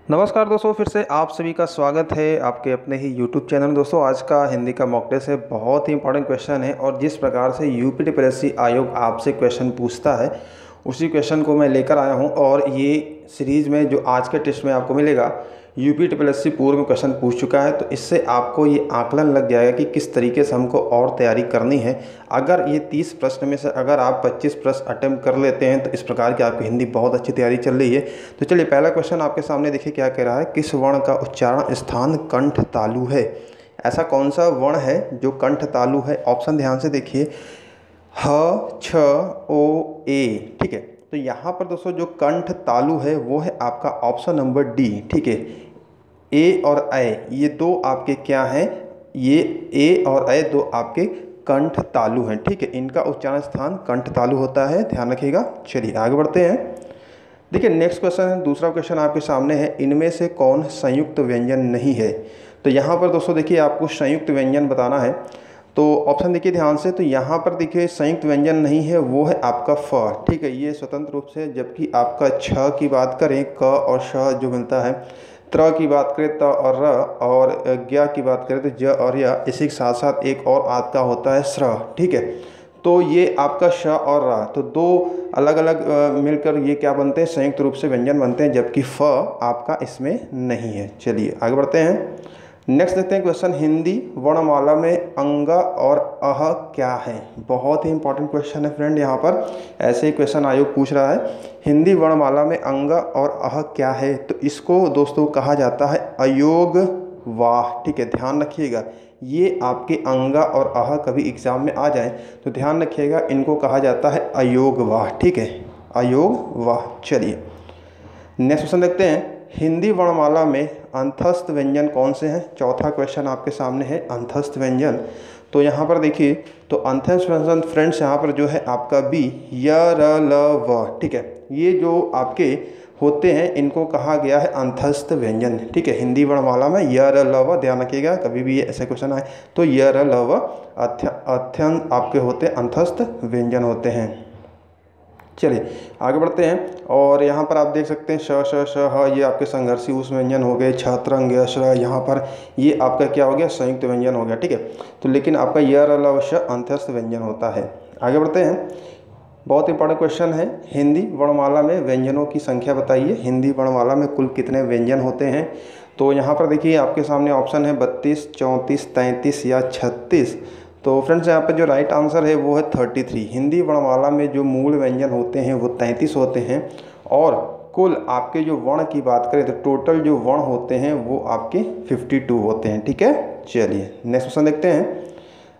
नमस्कार दोस्तों, फिर से आप सभी का स्वागत है आपके अपने ही YouTube चैनल। दोस्तों, आज का हिंदी का मॉक टेस्ट है, बहुत ही इंपॉर्टेंट क्वेश्चन है और जिस प्रकार से यूपी टीपीएससी आयोग आपसे क्वेश्चन पूछता है उसी क्वेश्चन को मैं लेकर आया हूं। और ये सीरीज़ में जो आज के टेस्ट में आपको मिलेगा, यूपी टीपीएससी पूर्व में क्वेश्चन पूछ चुका है, तो इससे आपको ये आकलन लग जाएगा कि किस तरीके से हमको और तैयारी करनी है। अगर ये 30 प्रश्न में से अगर आप 25 प्रश्न अटेम्प्ट कर लेते हैं तो इस प्रकार की आपकी हिंदी बहुत अच्छी तैयारी चल रही है। तो चलिए, पहला क्वेश्चन आपके सामने देखिए क्या कह रहा है। किस वर्ण का उच्चारण स्थान कंठ तालु है? ऐसा कौन सा वर्ण है जो कंठ तालु है? ऑप्शन ध्यान से देखिए, ह, छ, ओ, ए। ठीक है, तो यहाँ पर दोस्तों जो कंठ तालु है वो है आपका ऑप्शन नंबर डी। ठीक है, ए और ए ये दो आपके क्या हैं? ये ए और ए दो आपके कंठ तालु हैं। ठीक है, इनका उच्चारण स्थान कंठ तालु होता है, ध्यान रखिएगा। चलिए आगे बढ़ते हैं। देखिए नेक्स्ट क्वेश्चन है, दूसरा क्वेश्चन आपके सामने है, इनमें से कौन संयुक्त व्यंजन नहीं है? तो यहाँ पर दोस्तों देखिए आपको संयुक्त व्यंजन बताना है। तो ऑप्शन देखिए ध्यान से, तो यहाँ पर देखिए संयुक्त व्यंजन नहीं है वो है आपका फ। ठीक है, ये स्वतंत्र रूप से, जबकि आपका छ की बात करें क और श जो मिलता है, त्र की बात करें त और र, और ज्ञ की बात करें तो ज और य, इसी के साथ साथ एक और आपका होता है स्र। ठीक है, तो ये आपका श और र, तो दो अलग अलग मिलकर ये क्या बनते हैं? संयुक्त रूप से व्यंजन बनते हैं, जबकि फ आपका इसमें नहीं है। चलिए आगे बढ़ते हैं। नेक्स्ट देखते हैं क्वेश्चन, हिंदी वर्णमाला में अंग और अह क्या है? बहुत ही इंपॉर्टेंट क्वेश्चन है फ्रेंड, यहाँ पर ऐसे ही क्वेश्चन आयोग पूछ रहा है। हिंदी वर्णमाला में अंग और अह क्या है? तो इसको दोस्तों कहा जाता है अयोग वाह। ठीक है, ध्यान रखिएगा, ये आपके अंग और अह कभी एग्जाम में आ जाए तो ध्यान रखिएगा, इनको कहा जाता है अयोग वाह। ठीक है, अयोग वाह। चलिए नेक्स्ट क्वेश्चन देखते हैं, हिंदी वर्णमाला में अंतस्थ व्यंजन कौन से हैं? चौथा क्वेश्चन आपके सामने है, अंतस्थ व्यंजन। तो यहाँ पर देखिए, तो अंतस्थ व्यंजन फ्रेंड्स यहाँ पर जो है आपका बी, य, र, ल, व। ठीक है, ये जो आपके होते हैं इनको कहा गया है अंतस्थ व्यंजन। ठीक है, हिंदी वर्णमाला में य, र, ल, व, ध्यान रखिएगा कभी भी ये ऐसे क्वेश्चन आए तो य, र, ल, व अत्यंत आपके होते अंतस्थ व्यंजन होते हैं। चलिए आगे बढ़ते हैं, और यहाँ पर आप देख सकते हैं श, श, श, ह, ये आपके संघर्षी उस व्यंजन हो गए। छ, त्र, ज्ञ, श्र, यहाँ पर ये आपका क्या हो गया? संयुक्त व्यंजन हो गया। ठीक है, तो लेकिन आपका य, र, ल, व, श अंतस्थ व्यंजन होता है। आगे बढ़ते हैं, बहुत इंपॉर्टेंट क्वेश्चन है, हिंदी वर्णमाला में व्यंजनों की संख्या बताइए। हिंदी वर्णमाला में कुल कितने व्यंजन होते हैं? तो यहाँ पर देखिए आपके सामने ऑप्शन है 32, 34, 33 या 36। तो फ्रेंड्स यहाँ पर जो राइट आंसर है वो है 33। हिंदी वर्णमाला में जो मूल व्यंजन होते हैं वो 33 होते हैं, और कुल आपके जो वर्ण की बात करें तो टोटल जो वर्ण होते हैं वो आपके 52 होते हैं। ठीक है, चलिए नेक्स्ट क्वेश्चन देखते हैं।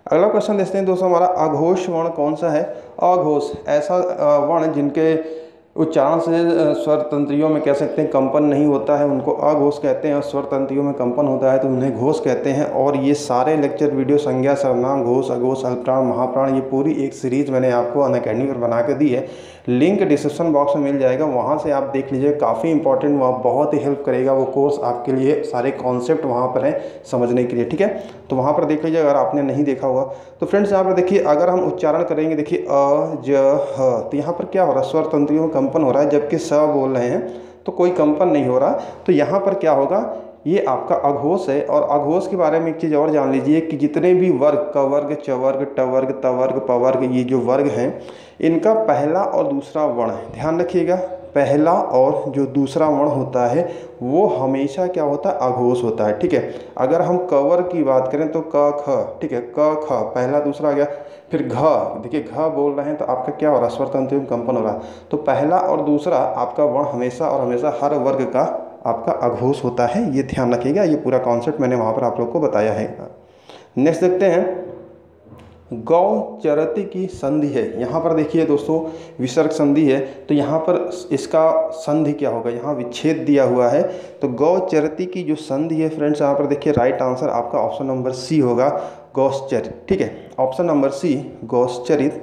अगला क्वेश्चन देखते हैं दोस्तों, हमारा अघोष वर्ण कौन सा है? अघोष ऐसा वर्ण जिनके उच्चारण से स्वर तंत्रियों में कह सकते हैं कंपन नहीं होता है, उनको अघोष कहते हैं। और स्वर तंत्रियों में कंपन होता है तो उन्हें घोष कहते हैं। और ये सारे लेक्चर वीडियो संज्ञा, सर्वनाम, घोष, अघोष, अल्पप्राण, महाप्राण, ये पूरी एक सीरीज़ मैंने आपको अनअकैडमी पर बना के दी है। लिंक डिस्क्रिप्शन बॉक्स में मिल जाएगा, वहाँ से आप देख लीजिए, काफ़ी इंपॉर्टेंट, वहाँ बहुत ही हेल्प करेगा वो कोर्स आपके लिए। सारे कॉन्सेप्ट वहाँ पर हैं समझने के लिए। ठीक है, तो वहाँ पर देख लीजिए अगर आपने नहीं देखा होगा। तो फ्रेंड्स यहाँ पर देखिए, अगर हम उच्चारण करेंगे, देखिए अ, ज, ह, तो यहाँ पर क्या हो रहा है? स्वर तंत्रियों में कंपन हो रहा है, जबकि स बोल रहे हैं तो कोई कंपन नहीं हो रहा। तो यहाँ पर क्या होगा? ये आपका अघोष है। और अघोष के बारे में एक चीज़ और जान लीजिए कि जितने भी वर्ग, क वर्ग, च वर्ग, ट वर्ग, त वर्ग, प वर्ग, ये जो वर्ग हैं इनका पहला और दूसरा वर्ण है, ध्यान रखिएगा, पहला और जो दूसरा वर्ण होता है वो हमेशा क्या होता है? अघोष होता है। ठीक है, अगर हम क वर्ग की बात करें तो क, ख, ठीक है, क, ख पहला दूसरा आ गया, फिर घ, देखिए घ बोल रहे हैं तो आपका क्या हो रहा है? स्वर तंत्र में कंपन हो रहा है। तो पहला और दूसरा आपका वर्ण हमेशा और हमेशा हर वर्ग का आपका अघोष होता है, ये ध्यान रखिएगा। ये पूरा कॉन्सेप्ट मैंने वहाँ पर आप लोग को बताया है। नेक्स्ट देखते हैं, गौ चरति की संधि है। यहाँ पर देखिए दोस्तों विसर्ग संधि है, तो यहाँ पर इसका संधि क्या होगा? यहाँ विच्छेद दिया हुआ है। तो गौ चरति की जो संधि है फ्रेंड्स, यहाँ पर देखिए राइट आंसर आपका ऑप्शन नंबर सी होगा, गौश्चरित। ठीक है, option number C, next.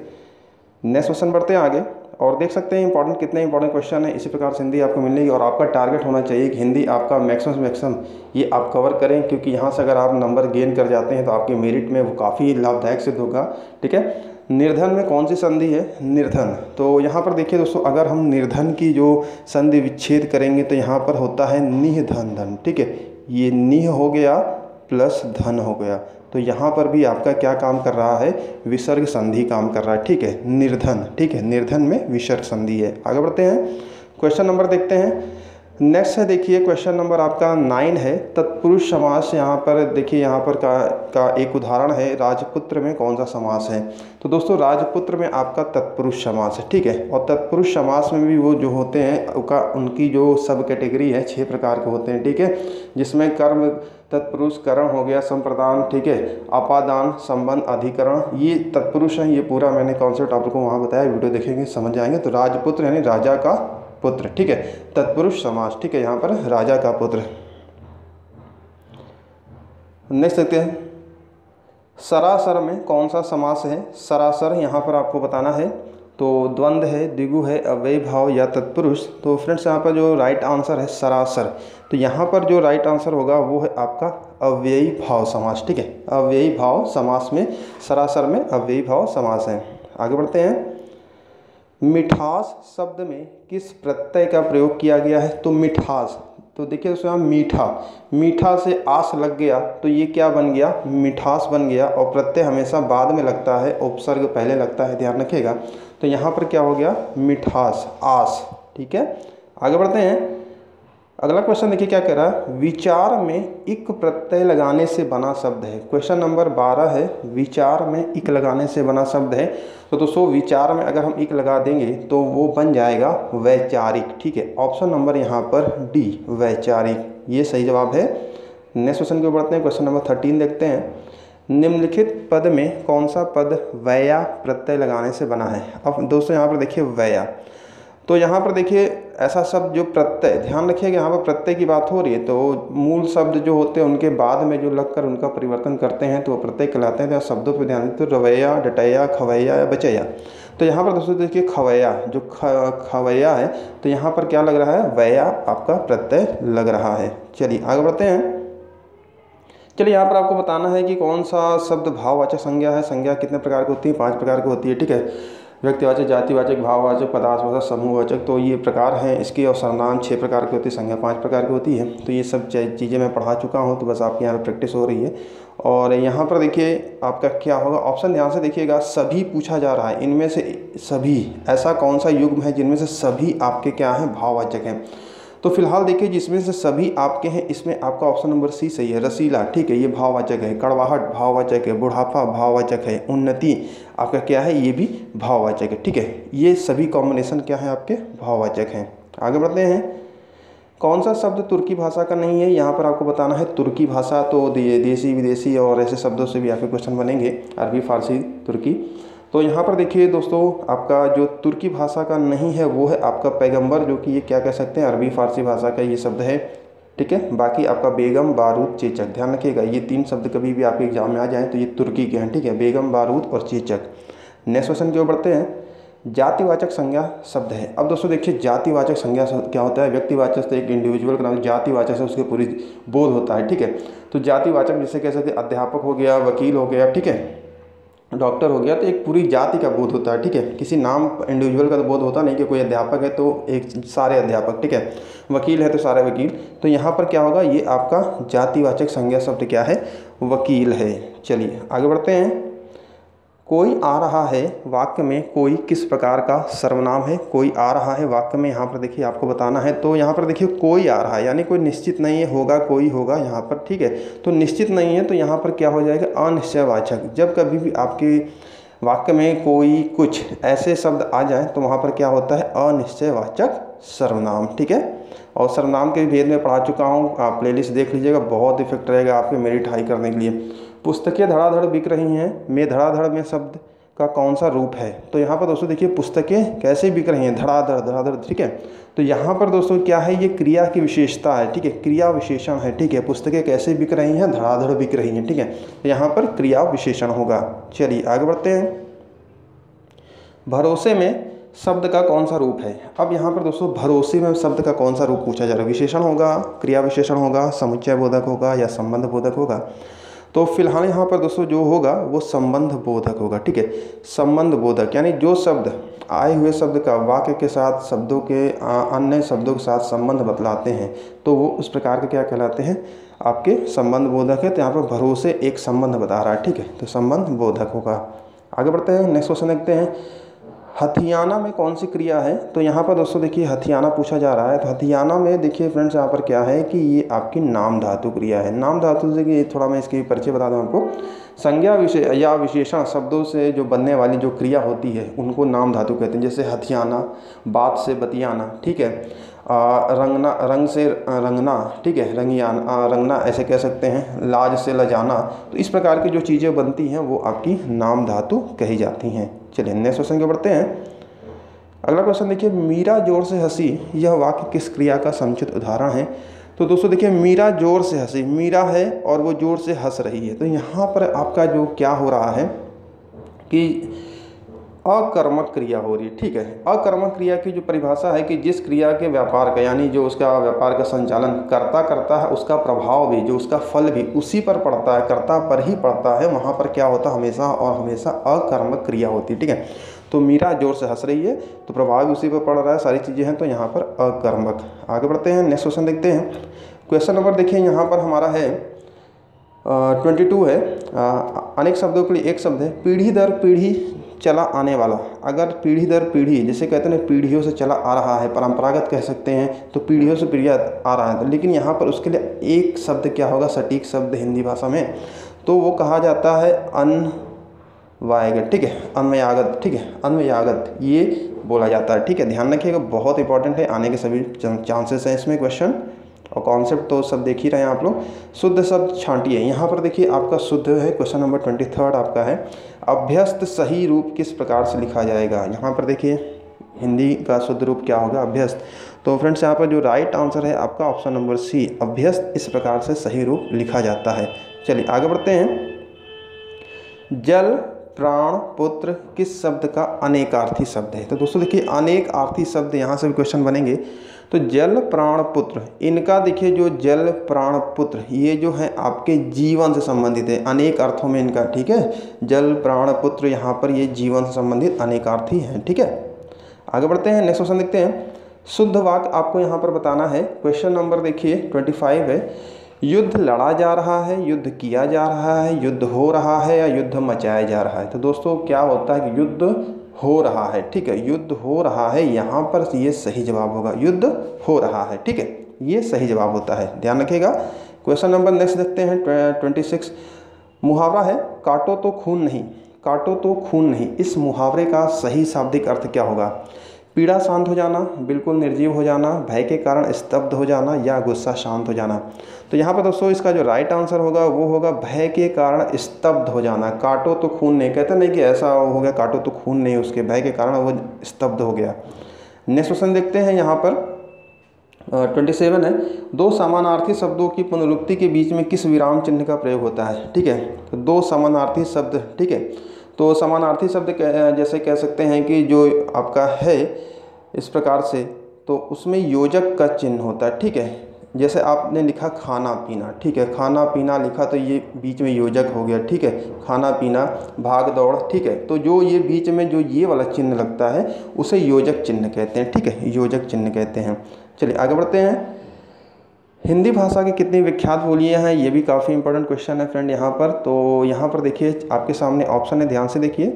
Question क्वेश्चन बढ़ते हैं आगे, और देख सकते हैं इंपॉर्टेंट, कितने इंपॉर्टेंट क्वेश्चन है। इसी प्रकार से हिंदी आपको मिलेगी, और आपका टारगेट होना चाहिए कि हिंदी आपका मैक्सिमम ये आप कवर करें, क्योंकि यहाँ से अगर आप नंबर गेन कर जाते हैं तो आपके मेरिट में वो काफ़ी लाभदायक सिद्ध होगा। ठीक है, निर्धन में कौन सी संधि है? निर्धन। तो यहाँ पर देखिए दोस्तों, अगर हम निर्धन की जो संधि विच्छेद करेंगे तो यहाँ पर होता है निह धन धन, ठीक है। ये निह हो गया प्लस धन हो गया, तो यहाँ पर भी आपका क्या काम कर रहा है? विसर्ग संधि काम कर रहा है, ठीक है। निर्धन, ठीक है, निर्धन में विसर्ग संधि है। आगे बढ़ते हैं, क्वेश्चन नंबर देखते हैं। नेक्स्ट है, देखिए क्वेश्चन नंबर आपका 9 है। तत्पुरुष समास, यहाँ पर देखिए, यहाँ पर का एक उदाहरण है, राजपुत्र में कौन सा समास है? तो दोस्तों राजपुत्र में आपका तत्पुरुष समास है, ठीक है। और तत्पुरुष समास में भी वो जो होते हैं उनकी जो सब कैटेगरी है 6 प्रकार के होते हैं, ठीक है। जिसमें कर्म तत्पुरुष, करण हो गया, संप्रदान, ठीक है, अपादान, संबंध, अधिकरण, ये तत्पुरुष हैं। ये पूरा मैंने कॉन्सेप्ट आपको वहाँ बताया, वीडियो देखेंगे समझ जाएंगे। तो राजपुत्र यानी राजा का पुत्र, ठीक है, तत्पुरुष समास, ठीक है, यहाँ पर राजा का पुत्र। नेक्स्ट देखते हैं, सरासर में कौन सा समास है? सरासर यहाँ पर आपको बताना है। तो द्वंद्व है, द्विगु है, अव्ययी भाव या तत्पुरुष। तो फ्रेंड्स यहाँ पर जो राइट आंसर है सरासर, तो यहाँ पर जो राइट आंसर होगा वो है आपका अव्ययी भाव समास, ठीक है। अव्ययी भाव समास में, सरासर में अव्ययी भाव समास है। आगे बढ़ते हैं, मिठास शब्द में किस प्रत्यय का प्रयोग किया गया है? तो मिठास, तो देखिए उसमें मीठा, मीठा से आस लग गया तो ये क्या बन गया? मिठास बन गया। और प्रत्यय हमेशा बाद में लगता है, उपसर्ग पहले लगता है, ध्यान रखिएगा। तो यहाँ पर क्या हो गया? मिठास, आस, ठीक है। आगे बढ़ते हैं, अगला क्वेश्चन देखिए क्या कह रहा है, विचार में इक प्रत्यय लगाने से बना शब्द है। क्वेश्चन नंबर 12 है, विचार में इक लगाने से बना शब्द है। तो दोस्तों विचार में अगर हम इक लगा देंगे तो वो बन जाएगा वैचारिक, ठीक है। ऑप्शन नंबर यहाँ पर डी, वैचारिक, ये सही जवाब है। नेक्स्ट क्वेश्चन को बढ़ते हैं, क्वेश्चन नंबर 13 देखते हैं। निम्नलिखित पद में कौन सा पद वैया प्रत्यय लगाने से बना है? अब दोस्तों यहाँ पर देखिए वैया, तो यहाँ पर देखिए ऐसा शब्द जो प्रत्यय, ध्यान रखिएगा यहाँ पर प्रत्यय की बात हो रही है, तो मूल शब्द जो होते हैं उनके बाद में जो लगकर उनका परिवर्तन करते हैं तो वो प्रत्यय कहलाते हैं। तो शब्दों पर ध्यान दें, तो रवैया, डटैया, खवैया या बचैया। तो यहाँ पर दोस्तों देखिए खवैया, जो खवैया है, तो यहाँ पर क्या लग रहा है? वैया आपका प्रत्यय लग रहा है। चलिए आगे बढ़ते हैं। चलिए यहाँ पर आपको बताना है कि कौन सा शब्द भाववाचक संज्ञा है। संज्ञा कितने प्रकार की होती है? 5 प्रकार की होती है, ठीक है। व्यक्तिवाचक, जातिवाचक, भाववाचक, पदार्थवाचक, समूहवाचक, तो ये प्रकार हैं इसकी। और सर्वनाम 6 प्रकार की होती है, संज्ञा 5 प्रकार की होती है। तो ये सब चीज़ें मैं पढ़ा चुका हूँ, तो बस आपके यहाँ पर प्रैक्टिस हो रही है। और यहाँ पर देखिए आपका क्या होगा, ऑप्शन ध्यान से देखिएगा, सभी पूछा जा रहा है। इनमें से सभी, ऐसा कौन सा युग्म है जिनमें से सभी आपके क्या हैं? भाववाचक हैं। तो फिलहाल देखिए जिसमें से सभी आपके हैं, इसमें आपका ऑप्शन नंबर सी सही है। रसीला, ठीक है, ये भाववाचक है। कड़वाहट भाववाचक है। बुढ़ापा भाववाचक है। उन्नति आपका क्या है? ये भी भाववाचक है, ठीक है। ये सभी कॉम्बिनेशन क्या है? आपके भाववाचक हैं। आगे बढ़ते हैं, कौन सा शब्द तुर्की भाषा का नहीं है? यहाँ पर आपको बताना है तुर्की भाषा, तो देसी, विदेशी और ऐसे शब्दों से भी आपके क्वेश्चन बनेंगे, अरबी, फारसी, तुर्की। तो यहाँ पर देखिए दोस्तों, आपका जो तुर्की भाषा का नहीं है वो है आपका पैगंबर, जो कि ये क्या कह सकते हैं? अरबी फारसी भाषा का ये शब्द है, ठीक है। बाकी आपका बेगम, बारूद, चेचक, ध्यान रखिएगा ये 3 शब्द कभी भी आपके एग्जाम में आ जाएँ तो ये तुर्की के हैं, ठीक है, बेगम, बारूद और चेचक। नेक्स्ट क्वेश्चन की ओर बढ़ते हैं। जातिवाचक संज्ञा शब्द है। अब दोस्तों देखिए जातिवाचक संज्ञा क्या होता है? व्यक्तिवाचक से एक इंडिविजुअल का नाम, जातिवाचक से उसके पूरी बोध होता है, ठीक है। तो जातिवाचक जैसे कह सकते हैं अध्यापक हो गया, वकील हो गया, ठीक है, डॉक्टर हो गया, तो एक पूरी जाति का बोध होता है, ठीक है। किसी नाम इंडिविजुअल का तो बोध होता नहीं कि कोई अध्यापक है तो एक सारे अध्यापक, ठीक है, वकील है तो सारे वकील। तो यहाँ पर क्या होगा? ये आपका जातिवाचक संज्ञा शब्द क्या है? वकील है। चलिए आगे बढ़ते हैं। कोई आ रहा है वाक्य में कोई किस प्रकार का सर्वनाम है? कोई आ रहा है वाक्य में, यहाँ पर देखिए आपको बताना है। तो यहाँ पर देखिए कोई आ रहा है यानी कोई निश्चित नहीं है, होगा कोई होगा यहाँ पर, ठीक है। तो निश्चित नहीं है तो यहाँ पर क्या हो जाएगा? अनिश्चयवाचक। जब कभी भी आपके वाक्य में कोई कुछ ऐसे शब्द आ जाए तो वहाँ पर क्या होता है? अनिश्चयवाचक सर्वनाम, ठीक है। और सर्वनाम के भेद में पढ़ा चुका हूँ, आप प्लेलिस्ट देख लीजिएगा, बहुत इफेक्ट रहेगा आपके मेरिट हाई करने के लिए। पुस्तकें धड़ाधड़ बिक रही हैं में धड़ाधड़ में शब्द का कौन सा रूप है? तो यहाँ पर दोस्तों देखिए पुस्तकें कैसे बिक रही हैं? धड़ाधड़, धड़ाधड़, ठीक है। तो यहाँ पर दोस्तों क्या है? ये क्रिया की विशेषता है, ठीक है, क्रिया विशेषण है, ठीक है। पुस्तकें कैसे बिक रही हैं? धड़ाधड़ बिक रही हैं, ठीक है। तो यहाँ पर क्रिया विशेषण होगा। चलिए आगे बढ़ते हैं। भरोसे में शब्द का कौन सा रूप है? अब यहाँ पर दोस्तों भरोसे में शब्द का कौन सा रूप पूछा जा रहा है? विशेषण होगा, क्रिया विशेषण होगा, समुच्चय बोधक होगा या संबंध बोधक होगा? तो फिलहाल यहाँ पर दोस्तों जो होगा वो संबंध बोधक होगा, ठीक है। संबंध बोधक यानी जो शब्द आए हुए शब्द का वाक्य के साथ शब्दों के अन्य शब्दों के साथ संबंध बतलाते हैं तो वो उस प्रकार के क्या कहलाते हैं, आपके संबंध बोधक है। तो यहाँ पर भरोसे एक संबंध बता रहा है, ठीक है, तो संबंध बोधक होगा। आगे बढ़ते हैं, नेक्स्ट क्वेश्चन देखते हैं। हथियाना में कौन सी क्रिया है? तो यहाँ पर दोस्तों देखिए हथियाना पूछा जा रहा है। तो हथियाना में देखिए फ्रेंड्स यहाँ पर क्या है कि ये आपकी नाम धातु क्रिया है। नाम धातु से कि थोड़ा मैं इसकी परिचय बता दूँ आपको। संज्ञा विशेष या विशेषण शब्दों से जो बनने वाली जो क्रिया होती है उनको नाम धातु कहते हैं। जैसे हथियाना, बात से बतियाना, ठीक है, रंगना, रंग से रंगना, ठीक है, रंगियाना, रंगना ऐसे कह सकते हैं, लाज से लजाना। तो इस प्रकार की जो चीज़ें बनती हैं वो आपकी नाम धातु कही जाती हैं। चलिए नेक्स्ट क्वेश्चन के बढ़ते हैं। अगला क्वेश्चन देखिए, मीरा जोर से हंसी, यह वाक्य किस क्रिया का समुचित उदाहरण है? तो दोस्तों देखिए मीरा जोर से हंसी, मीरा है और वो जोर से हंस रही है। तो यहाँ पर आपका जो क्या हो रहा है कि अकर्मक क्रिया हो रही है, ठीक है। अकर्मक क्रिया की जो परिभाषा है कि जिस क्रिया के व्यापार का यानी जो उसका व्यापार का संचालन करता है उसका प्रभाव भी, जो उसका फल भी उसी पर पड़ता है, कर्ता पर ही पड़ता है, वहाँ पर क्या होता है, हमेशा और हमेशा अकर्मक क्रिया होती है, ठीक है। तो मीरा जोर से हंस रही है तो प्रभाव भी उसी पर पड़ रहा है, सारी चीज़ें हैं, तो यहाँ पर अकर्मक। आगे बढ़ते हैं, नेक्स्ट क्वेश्चन देखते हैं। क्वेश्चन नंबर देखिए यहाँ पर हमारा है 22 है। अनेक शब्दों के लिए एक शब्द है, पीढ़ी दर पीढ़ी चला आने वाला। अगर पीढ़ी दर पीढ़ी जैसे कहते हैं पीढ़ियों से चला आ रहा है, परंपरागत कह सकते हैं, तो पीढ़ियों से पीढ़ी आ रहा है, तो लेकिन यहाँ पर उसके लिए एक शब्द क्या होगा, सटीक शब्द हिंदी भाषा में, तो वो कहा जाता है अन्वयागत, ठीक है, अन्वयागत, ठीक है, अन्वयागत ये बोला जाता है, ठीक है। ध्यान रखिएगा, बहुत इंपॉर्टेंट है, आने के सभी चांसेस हैं इसमें क्वेश्चन और कॉन्सेप्ट तो सब देख ही रहे हैं आप लोग। शुद्ध शब्द छांटिए, यहाँ पर देखिए आपका शुद्ध है, क्वेश्चन नंबर 23 आपका है। अभ्यस्त सही रूप किस प्रकार से लिखा जाएगा? यहाँ पर देखिए हिंदी का शुद्ध रूप क्या होगा, अभ्यस्त। तो फ्रेंड्स यहाँ पर जो राइट आंसर है आपका ऑप्शन नंबर सी, अभ्यस्त इस प्रकार से सही रूप लिखा जाता है। चलिए आगे बढ़ते हैं। जल प्राण पुत्र किस शब्द का अनेकार्थी शब्द है? तो दोस्तों देखिए अनेकार्थी शब्द यहाँ से भी क्वेश्चन बनेंगे। तो जल प्राण पुत्र, इनका देखिए जो जल प्राण पुत्र ये जो है आपके जीवन से संबंधित है, अनेक अर्थों में इनका, ठीक है। जल प्राण पुत्र यहाँ पर ये जीवन से संबंधित अनेकार्थी हैं, ठीक है। आगे बढ़ते हैं, नेक्स्ट क्वेश्चन देखते हैं। शुद्ध वाक्य आपको यहाँ पर बताना है। क्वेश्चन नंबर देखिए 25 है। युद्ध लड़ा जा रहा है, युद्ध किया जा रहा है, युद्ध हो रहा है या युद्ध मचाया जा रहा है? तो दोस्तों क्या होता है कि युद्ध हो रहा है, ठीक है, युद्ध हो रहा है, यहाँ पर ये सही जवाब होगा, युद्ध हो रहा है, ठीक है, ये सही जवाब होता है, ध्यान रखिएगा। क्वेश्चन नंबर नेक्स्ट देखते हैं 26। मुहावरा है, काटो तो खून नहीं, काटो तो खून नहीं, इस मुहावरे का सही शाब्दिक अर्थ क्या होगा? पीड़ा शांत हो जाना, बिल्कुल निर्जीव हो जाना, भय के कारण स्तब्ध हो जाना या गुस्सा शांत हो जाना? तो यहाँ पर दोस्तों इसका जो राइट आंसर होगा वो होगा भय के कारण स्तब्ध हो जाना। काटो तो खून नहीं, कहते नहीं कि ऐसा हो गया काटो तो खून नहीं, उसके भय के कारण वो स्तब्ध हो गया। नेक्स्ट क्वेश्चन देखते हैं यहाँ पर 27 है। दो समानार्थी शब्दों की पुनरुक्ति के बीच में किस विराम चिन्ह का प्रयोग होता है? ठीक है, तो दो समानार्थी शब्द, ठीक है, तो समानार्थी शब्द जैसे कह सकते हैं कि जो आपका है इस प्रकार से, तो उसमें योजक का चिन्ह होता है, ठीक है। जैसे आपने लिखा खाना पीना, ठीक है, खाना पीना लिखा तो ये बीच में योजक हो गया, ठीक है, खाना पीना, भाग दौड़, ठीक है, तो जो ये बीच में जो ये वाला चिन्ह लगता है उसे योजक चिन्ह कहते हैं, ठीक है, योजक चिन्ह कहते हैं। चलिए आगे बढ़ते हैं। हिंदी भाषा की कितनी विख्यात बोलियाँ हैं, ये भी काफ़ी इंपॉर्टेंट क्वेश्चन है फ्रेंड यहाँ पर। तो यहाँ पर देखिए आपके सामने ऑप्शन है, ध्यान से देखिए।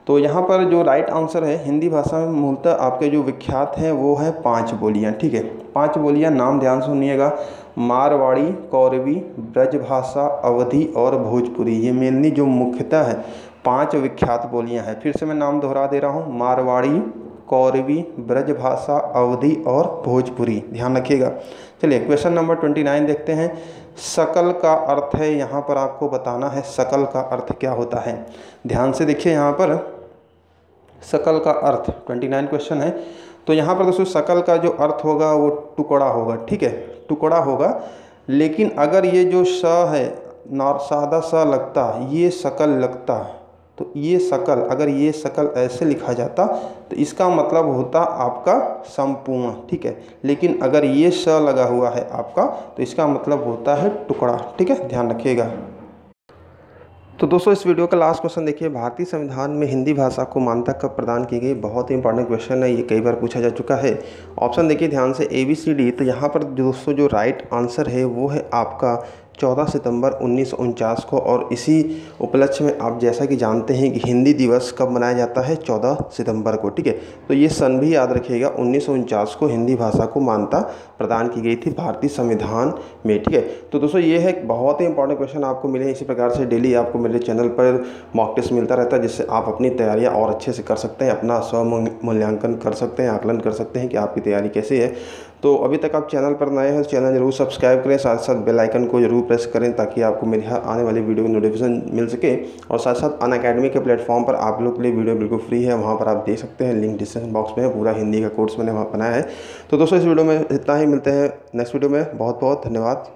तो यहाँ पर जो राइट आंसर है हिंदी भाषा में मूलतः आपके जो विख्यात हैं वो है 5 बोलियाँ, ठीक है, 5 बोलियाँ, नाम ध्यान सुनिएगा। मारवाड़ी, कौरवी, ब्रजभाषा, अवधी और भोजपुरी, ये मेनली जो मुख्यतः है 5 विख्यात बोलियाँ हैं। फिर से मैं नाम दोहरा दे रहा हूँ, मारवाड़ी, कौरवी, ब्रजभाषा, अवधी और भोजपुरी, ध्यान रखिएगा। चलिए क्वेश्चन नंबर 29 देखते हैं। सकल का अर्थ है, यहाँ पर आपको बताना है सकल का अर्थ क्या होता है। ध्यान से देखिए यहाँ पर सकल का अर्थ 29 क्वेश्चन है। तो यहाँ पर दोस्तों सकल का जो अर्थ होगा वो टुकड़ा होगा, ठीक है, टुकड़ा होगा। लेकिन अगर ये जो स है सादा सा लगता, ये सकल लगता, तो ये सकल, अगर ये सकल ऐसे लिखा जाता तो इसका मतलब होता आपका संपूर्ण, ठीक है। लेकिन अगर ये स लगा हुआ है आपका तो इसका मतलब होता है टुकड़ा, ठीक है, ध्यान रखिएगा। तो दोस्तों इस वीडियो का लास्ट क्वेश्चन देखिए, भारतीय संविधान में हिंदी भाषा को मान्यता कब प्रदान की गई। बहुत ही इंपॉर्टेंट क्वेश्चन है, ये कई बार पूछा जा चुका है। ऑप्शन देखिए ध्यान से ABCD। तो यहाँ पर दोस्तों जो राइट आंसर है वो है आपका 14 सितंबर 1949 को। और इसी उपलक्ष्य में आप जैसा कि जानते हैं कि हिंदी दिवस कब मनाया जाता है, 14 सितंबर को। ठीक है, तो ये सन भी याद रखिएगा, 1949 को हिंदी भाषा को मान्यता प्रदान की गई थी भारतीय संविधान में। ठीक है, तो दोस्तों ये है बहुत ही इंपॉर्टेंट क्वेश्चन आपको मिले हैं। इसी प्रकार से डेली आपको मेरे चैनल पर मॉक टेस्ट मिलता रहता है, जिससे आप अपनी तैयारियाँ और अच्छे से कर सकते हैं, अपना स्व मूल्यांकन कर सकते हैं, आकलन कर सकते हैं कि आपकी तैयारी कैसी है। तो अभी तक आप चैनल पर नए हैं, चैनल जरूर सब्सक्राइब करें, साथ साथ बेल आइकन को जरूर प्रेस करें ताकि आपको मेरी हर आने वाली वीडियो की नोटिफिकेशन मिल सके। और साथ साथ अनअकैडमी के प्लेटफॉर्म पर आप लोग के लिए वीडियो बिल्कुल फ्री है, वहाँ पर आप देख सकते हैं, लिंक डिस्क्रिप्शन बॉक्स में है। पूरा हिंदी का कोर्स मैंने वहाँ बनाया है। तो दोस्तों इस वीडियो में इतना ही, मिलते हैं नेक्स्ट वीडियो में। बहुत बहुत धन्यवाद।